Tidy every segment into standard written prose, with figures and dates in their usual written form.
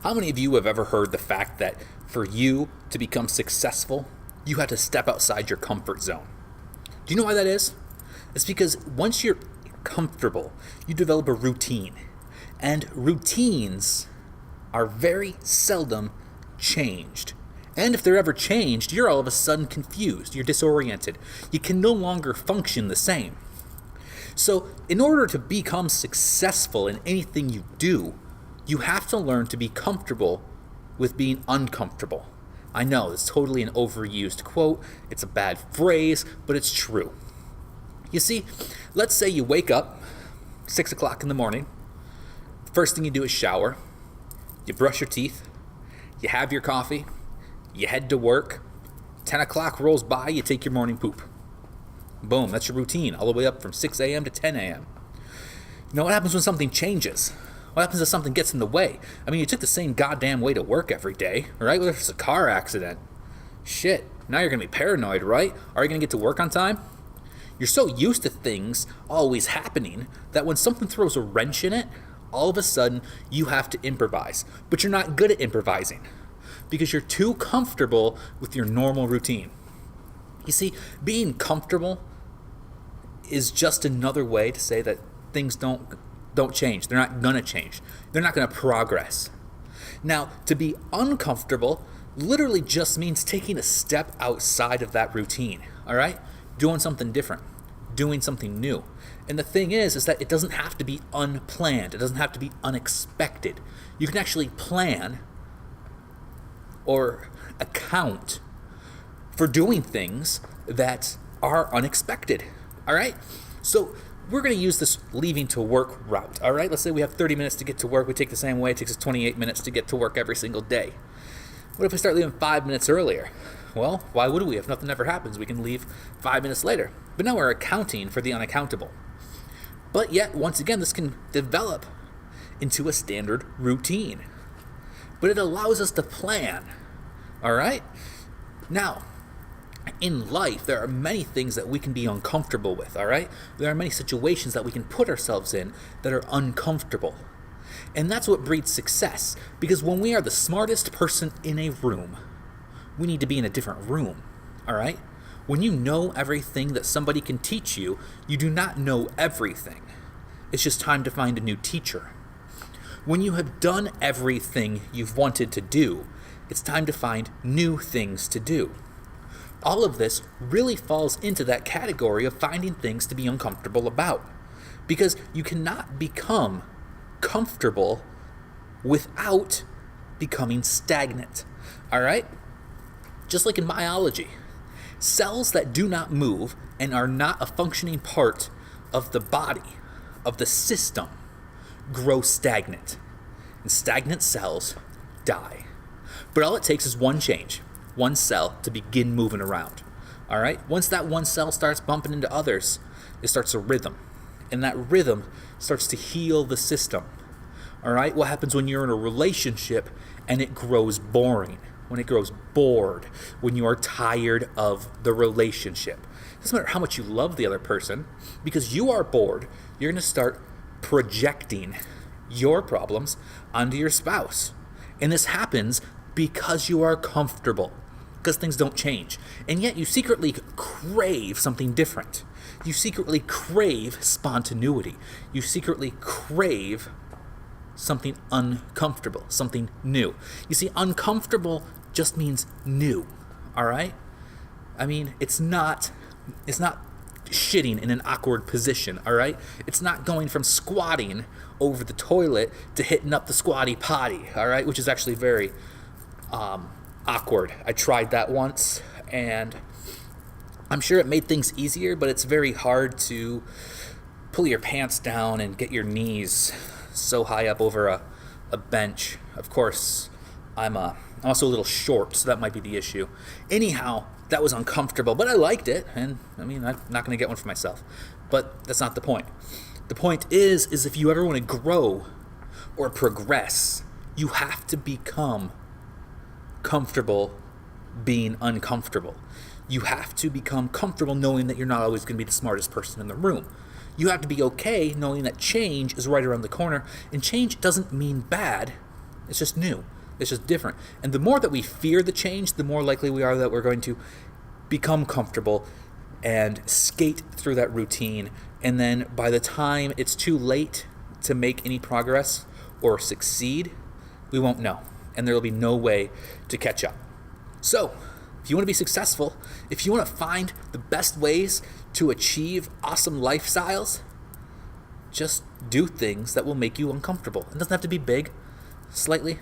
How many of you have ever heard the fact that for you to become successful, you have to step outside your comfort zone? Do you know why that is? It's because once you're comfortable, you develop a routine. And routines are very seldom changed. And if they're ever changed, you're all of a sudden confused. You're disoriented. You can no longer function the same. So in order to become successful in anything you do, you have to learn to be comfortable with being uncomfortable. I know, it's totally an overused quote. It's a bad phrase, but it's true. You see, let's say you wake up 6 o'clock in the morning. First thing you do is shower. You brush your teeth. You have your coffee. You head to work. 10 o'clock rolls by, you take your morning poop. Boom, that's your routine, all the way up from 6 a.m. to 10 a.m. Now, what happens when something changes? What happens if something gets in the way? I mean, you took the same goddamn way to work every day, right? Whether it's a car accident. Shit, now you're going to be paranoid, right? Are you going to get to work on time? You're so used to things always happening that when something throws a wrench in it, all of a sudden you have to improvise. But you're not good at improvising because you're too comfortable with your normal routine. You see, being comfortable is just another way to say that things don't change. They're not gonna change. They're not gonna progress. Now, to be uncomfortable literally just means taking a step outside of that routine, all right? Doing something different, doing something new. And the thing is that it doesn't have to be unplanned. It doesn't have to be unexpected. You can actually plan or account for doing things that are unexpected, all right? So we're going to use this leaving to work route, all right? Let's say we have 30 minutes to get to work. We take the same way. It takes us 28 minutes to get to work every single day. What if we start leaving 5 minutes earlier? Well, why would we? If nothing ever happens, we can leave 5 minutes later. But now we're accounting for the unaccountable. But yet, once again, this can develop into a standard routine. But it allows us to plan, all right? Now, in life, there are many things that we can be uncomfortable with, all right? There are many situations that we can put ourselves in that are uncomfortable. And that's what breeds success, because when we are the smartest person in a room, we need to be in a different room, all right? When you know everything that somebody can teach you, you do not know everything. It's just time to find a new teacher. When you have done everything you've wanted to do, it's time to find new things to do. All of this really falls into that category of finding things to be uncomfortable about, because you cannot become comfortable without becoming stagnant, all right? Just like in biology, cells that do not move and are not a functioning part of the body, of the system, grow stagnant. And stagnant cells die. But all it takes is one change, one cell to begin moving around. All right? Once that one cell starts bumping into others, it starts a rhythm. And that rhythm starts to heal the system. All right? What happens when you're in a relationship and it grows boring? When it grows bored, when you are tired of the relationship. It doesn't matter how much you love the other person, because you are bored, you're going to start projecting your problems onto your spouse. And this happens because you are comfortable, because things don't change. And yet you secretly crave something different. You secretly crave spontaneity. You secretly crave something uncomfortable, something new. You see, uncomfortable just means new, all right? I mean, it's not shitting in an awkward position, all right? It's not going from squatting over the toilet to hitting up the squatty potty, all right? Which is actually very awkward. I tried that once, and I'm sure it made things easier, but it's very hard to pull your pants down and get your knees so high up over a bench. Of course, I'm also a little short, so that might be the issue. Anyhow, that was uncomfortable, but I liked it, and I mean, I'm not going to get one for myself. But that's not the point. The point is if you ever want to grow or progress, you have to become comfortable being uncomfortable. You have to become comfortable knowing that you're not always going to be the smartest person in the room. You have to be okay knowing that change is right around the corner, and change doesn't mean bad, it's just new. It's just different. And the more that we fear the change, the more likely we are that we're going to become comfortable and skate through that routine. And then by the time it's too late to make any progress or succeed, we won't know. And there will be no way to catch up. So, if you want to be successful, if you want to find the best ways to achieve awesome lifestyles, just do things that will make you uncomfortable. It doesn't have to be big. Slightly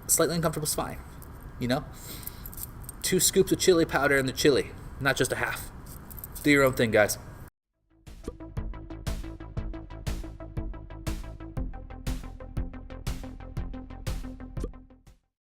uncomfortable is fine. 2 scoops of chili powder in the chili, not just a half. Do your own thing, guys.